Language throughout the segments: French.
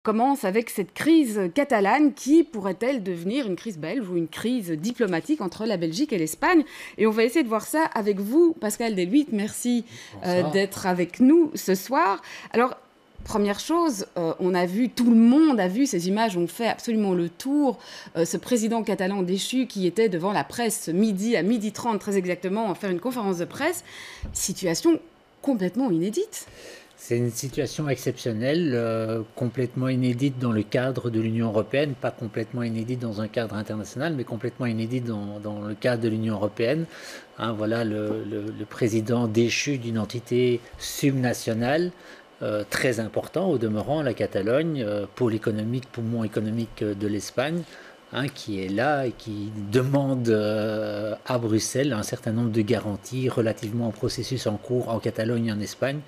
commence avec cette crise catalane qui pourrait-elle devenir une crise belge ou une crise diplomatique entre la Belgique et l'Espagne? Et on va essayer de voir ça avec vous, Pascal Deluitte. Merci Bonsoir. d'être avec nous ce soir. Alors, première chose, on a vu, tout le monde a vu, ces images ont fait absolument le tour, ce président catalan déchu qui était devant la presse ce midi, à 12h30 très exactement, à faire une conférence de presse. Situation complètement inédite. C'est une situation exceptionnelle, complètement inédite dans le cadre de l'Union européenne, pas complètement inédite dans un cadre international, mais complètement inédite dans le cadre de l'Union européenne. Hein, voilà le président déchu d'une entité subnationale, très important au demeurant, la Catalogne, pôle économique, poumon économique de l'Espagne, hein, qui est là et qui demande à Bruxelles un certain nombre de garanties relativement au processus en cours en Catalogne et en Espagne.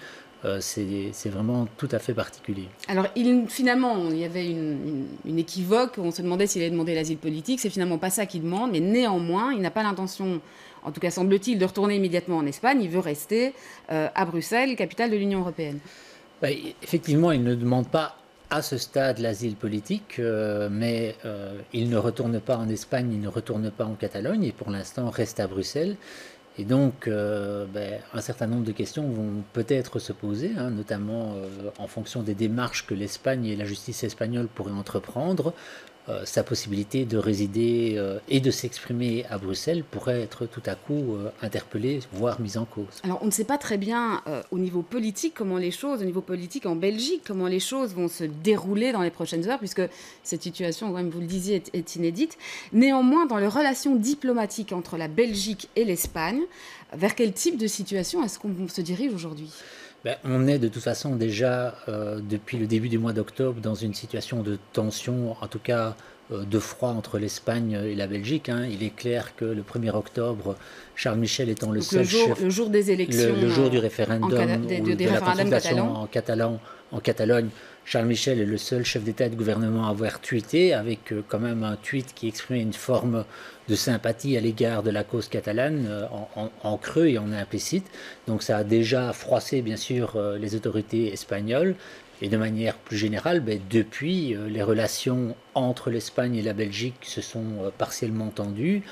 C'est vraiment tout à fait particulier. Alors, finalement, il y avait une équivoque. On se demandait s'il allait demander l'asile politique. C'est finalement pas ça qu'il demande. Mais néanmoins, il n'a pas l'intention, en tout cas semble-t-il, de retourner immédiatement en Espagne. Il veut rester à Bruxelles, capitale de l'Union européenne. Effectivement, il ne demande pas à ce stade l'asile politique, mais il ne retourne pas en Espagne, il ne retourne pas en Catalogne, et pour l'instant reste à Bruxelles. Et donc, un certain nombre de questions vont peut-être se poser, hein, notamment en fonction des démarches que l'Espagne et la justice espagnole pourraient entreprendre. Sa possibilité de résider et de s'exprimer à Bruxelles pourrait être tout à coup interpellée, voire mise en cause. Alors, on ne sait pas très bien au niveau politique comment les choses, au niveau politique en Belgique, comment les choses vont se dérouler dans les prochaines heures, puisque cette situation, comme vous le disiez, est inédite. Néanmoins, dans les relations diplomatiques entre la Belgique et l'Espagne, vers quel type de situation est-ce qu'on se dirige aujourd'hui? On est de toute façon déjà, depuis le début du mois d'octobre, dans une situation de tension, en tout cas de froid entre l'Espagne et la Belgique. Hein. Il est clair que le 1er octobre, Charles Michel étant le Donc, seul chef, le jour des élections, le jour du référendum ou des de la référendums consultation catalans. en Catalogne, Charles Michel est le seul chef d'État et de gouvernement à avoir tweeté, avec quand même un tweet qui exprimait une forme de sympathie à l'égard de la cause catalane en creux et en implicite. Donc ça a déjà froissé bien sûr les autorités espagnoles. Et de manière plus générale, depuis, les relations entre l'Espagne et la Belgique se sont partiellement tendues.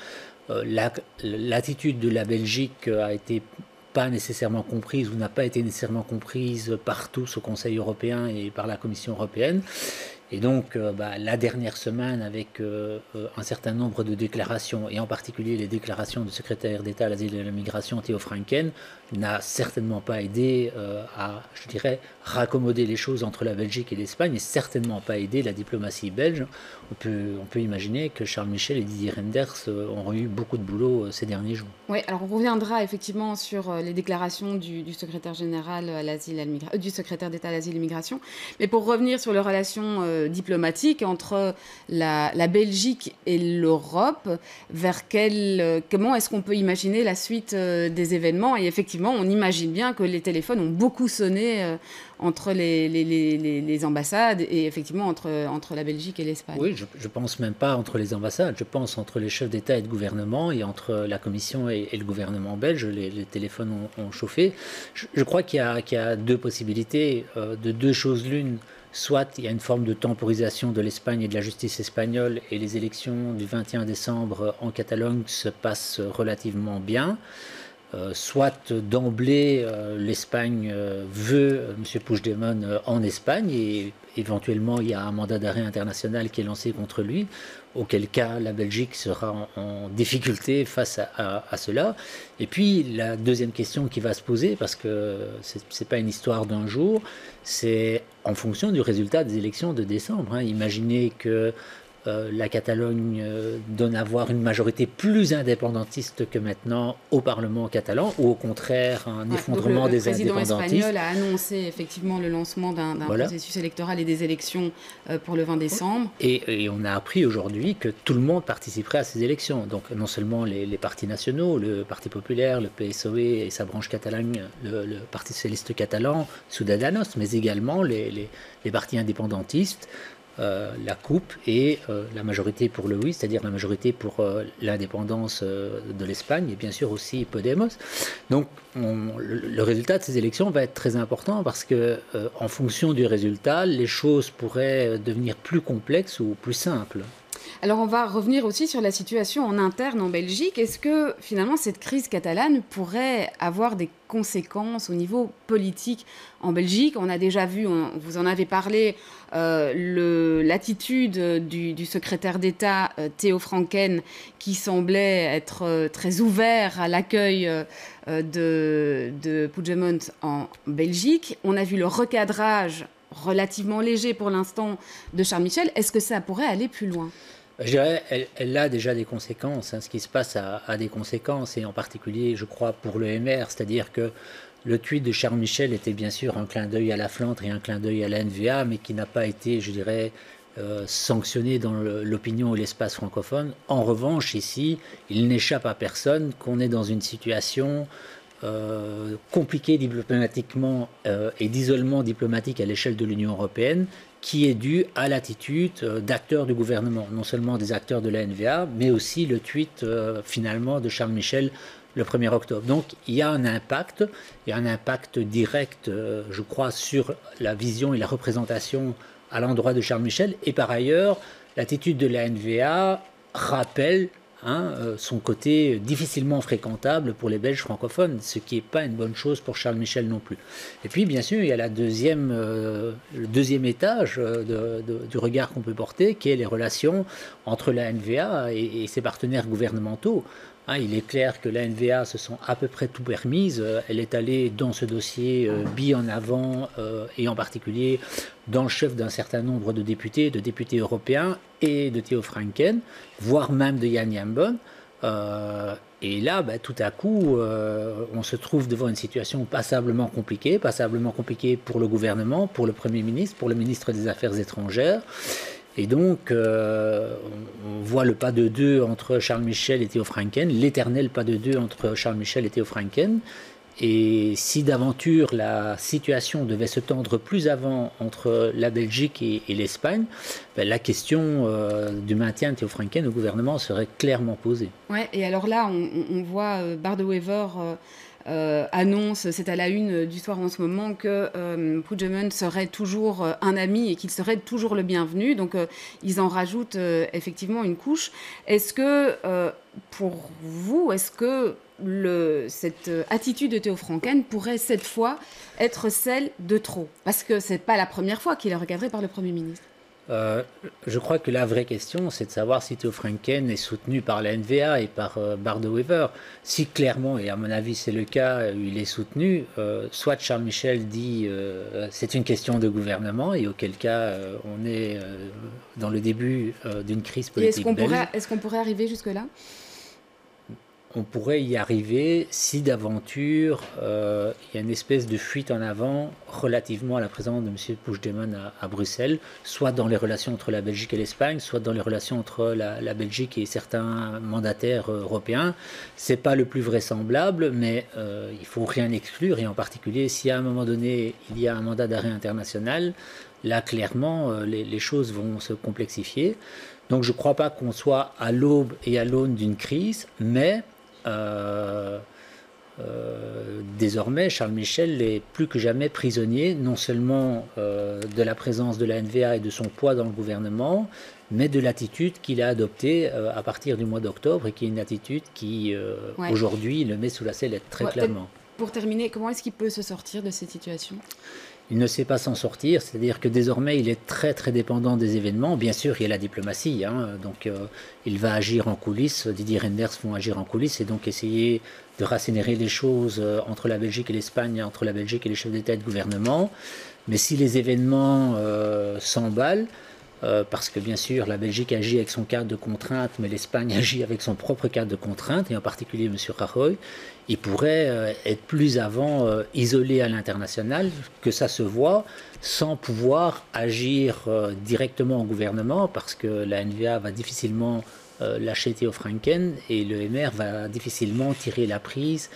L'attitude de la Belgique a été pas nécessairement comprise ou n'a pas été nécessairement comprise par tous au Conseil européen et par la Commission européenne. Et donc, la dernière semaine, avec un certain nombre de déclarations, et en particulier les déclarations du secrétaire d'État à l'asile et à la migration, Theo Franken, n'a certainement pas aidé à, je dirais, raccommoder les choses entre la Belgique et l'Espagne, et certainement pas aidé la diplomatie belge. On peut imaginer que Charles Michel et Didier Reynders auront eu beaucoup de boulot ces derniers jours. Oui, alors on reviendra effectivement sur les déclarations du secrétaire général à l'asile et du secrétaire d'État à l'asile et l'immigration. Mais pour revenir sur les relations diplomatiques entre la Belgique et l'Europe, comment est-ce qu'on peut imaginer la suite des événements? Et effectivement, on imagine bien que les téléphones ont beaucoup sonné entre les ambassades et effectivement entre la Belgique et l'Espagne. Oui, je pense même pas entre les ambassades, je pense entre les chefs d'État et de gouvernement et entre la Commission et le gouvernement belge, les téléphones ont chauffé. Je crois qu'il y a deux possibilités, de deux choses l'une. Soit il y a une forme de temporisation de l'Espagne et de la justice espagnole et les élections du 21 décembre en Catalogne se passent relativement bien. Soit d'emblée, l'Espagne veut M. Puigdemont en Espagne et éventuellement il y a un mandat d'arrêt international qui est lancé contre lui, auquel cas la Belgique sera en difficulté face à cela. Et puis la deuxième question qui va se poser, parce que c'est pas une histoire d'un jour, c'est en fonction du résultat des élections de décembre. Hein. Imaginez que la Catalogne donne à voir une majorité plus indépendantiste que maintenant au Parlement catalan, ou au contraire un effondrement des indépendantistes. Le président espagnol a annoncé effectivement le lancement d'un processus électoral et des élections pour le 20 décembre. Et on a appris aujourd'hui que tout le monde participerait à ces élections. Donc non seulement les partis nationaux, le Parti populaire, le PSOE et sa branche catalogne, le Parti socialiste catalan, Ciudadanos, mais également les partis indépendantistes. la coupe et la majorité pour le oui, c'est-à-dire la majorité pour l'indépendance de l'Espagne et bien sûr aussi Podemos. Donc le résultat de ces élections va être très important parce que en fonction du résultat, les choses pourraient devenir plus complexes ou plus simples. Alors on va revenir aussi sur la situation en interne en Belgique. Est-ce que finalement cette crise catalane pourrait avoir des conséquences au niveau politique en Belgique? On a déjà vu, vous en avez parlé, l'attitude du secrétaire d'État Theo Franken qui semblait être très ouvert à l'accueil de Puigdemont en Belgique. On a vu le recadrage relativement léger pour l'instant de Charles Michel. Est-ce que ça pourrait aller plus loin? Je dirais, elle a déjà des conséquences. Ce qui se passe a des conséquences, et en particulier, je crois, pour le MR. C'est-à-dire que le tweet de Charles Michel était bien sûr un clin d'œil à la Flandre et un clin d'œil à la NVA, mais qui n'a pas été, je dirais, sanctionné dans l'opinion et l'espace francophone. En revanche, ici, il n'échappe à personne qu'on est dans une situation compliquée diplomatiquement et d'isolement diplomatique à l'échelle de l'Union européenne, qui est due à l'attitude d'acteurs du gouvernement, non seulement des acteurs de la NVA, mais aussi le tweet finalement de Charles Michel le 1er octobre. Donc il y a un impact direct, je crois, sur la vision et la représentation à l'endroit de Charles Michel. Et par ailleurs, l'attitude de la NVA rappelle son côté difficilement fréquentable pour les Belges francophones, ce qui n'est pas une bonne chose pour Charles Michel non plus. Et puis, bien sûr, il y a le deuxième étage du regard qu'on peut porter, qui est les relations entre la NVA et ses partenaires gouvernementaux. Il est clair que la NVA se sent à peu près tout permise. Elle est allée dans ce dossier bille en avant, et en particulier dans le chef d'un certain nombre de députés européens et de Theo Franken, voire même de Jan Jambon. Et là, tout à coup, on se trouve devant une situation passablement compliquée pour le gouvernement, pour le Premier ministre, pour le ministre des Affaires étrangères. Et donc, on voit le pas de deux entre Charles Michel et Theo Franken, l'éternel pas de deux entre Charles Michel et Theo Franken. Et si d'aventure la situation devait se tendre plus avant entre la Belgique et l'Espagne, la question du maintien de Theo Franken au gouvernement serait clairement posée. Ouais, et alors là, on voit Bart De Wever annonce, c'est à la une du soir en ce moment, que Puigdemont serait toujours un ami et qu'il serait toujours le bienvenu. Donc ils en rajoutent effectivement une couche. Est-ce que pour vous, cette attitude de Theo Franken pourrait cette fois être celle de trop? Parce que c'est pas la première fois qu'il est recadré par le Premier ministre. Je crois que la vraie question, c'est de savoir si Theo Franken est soutenu par la NVA et par Bart De Wever. Si clairement, et à mon avis c'est le cas, il est soutenu, soit Charles Michel dit c'est une question de gouvernement, et auquel cas on est dans le début d'une crise politique belge. Est-ce qu'on pourrait arriver jusque-là? On pourrait y arriver si d'aventure il y a une espèce de fuite en avant relativement à la présence de M. Puigdemont à Bruxelles, soit dans les relations entre la Belgique et l'Espagne, soit dans les relations entre la Belgique et certains mandataires européens. C'est pas le plus vraisemblable, mais il faut rien exclure, et en particulier si à un moment donné il y a un mandat d'arrêt international, là clairement les choses vont se complexifier. Donc je ne crois pas qu'on soit à l'aube et à l'aune d'une crise, mais désormais, Charles Michel est plus que jamais prisonnier, non seulement de la présence de la NVA et de son poids dans le gouvernement, mais de l'attitude qu'il a adoptée à partir du mois d'octobre, et qui est une attitude qui, aujourd'hui, le met sous la sellette, très clairement. Pour terminer, comment est-ce qu'il peut se sortir de cette situation ? Il ne sait pas s'en sortir, c'est-à-dire que désormais il est très très dépendant des événements. Bien sûr, il y a la diplomatie, donc il va agir en coulisses, Didier Reynders vont agir en coulisses, et donc essayer de rasséréner les choses entre la Belgique et l'Espagne, entre la Belgique et les chefs d'État et de gouvernement. Mais si les événements s'emballent, parce que bien sûr la Belgique agit avec son cadre de contrainte, mais l'Espagne agit avec son propre cadre de contrainte, et en particulier M. Rajoy, il pourrait être plus avant isolé à l'international, que ça se voit, sans pouvoir agir directement au gouvernement, parce que la NVA va difficilement lâcher Theo Franken, et le MR va difficilement tirer la prise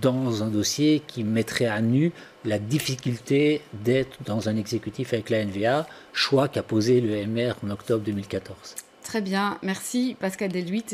dans un dossier qui mettrait à nu la difficulté d'être dans un exécutif avec la NVA, choix qu'a posé le MR en octobre 2014. Très bien, merci Pascal Deluitte.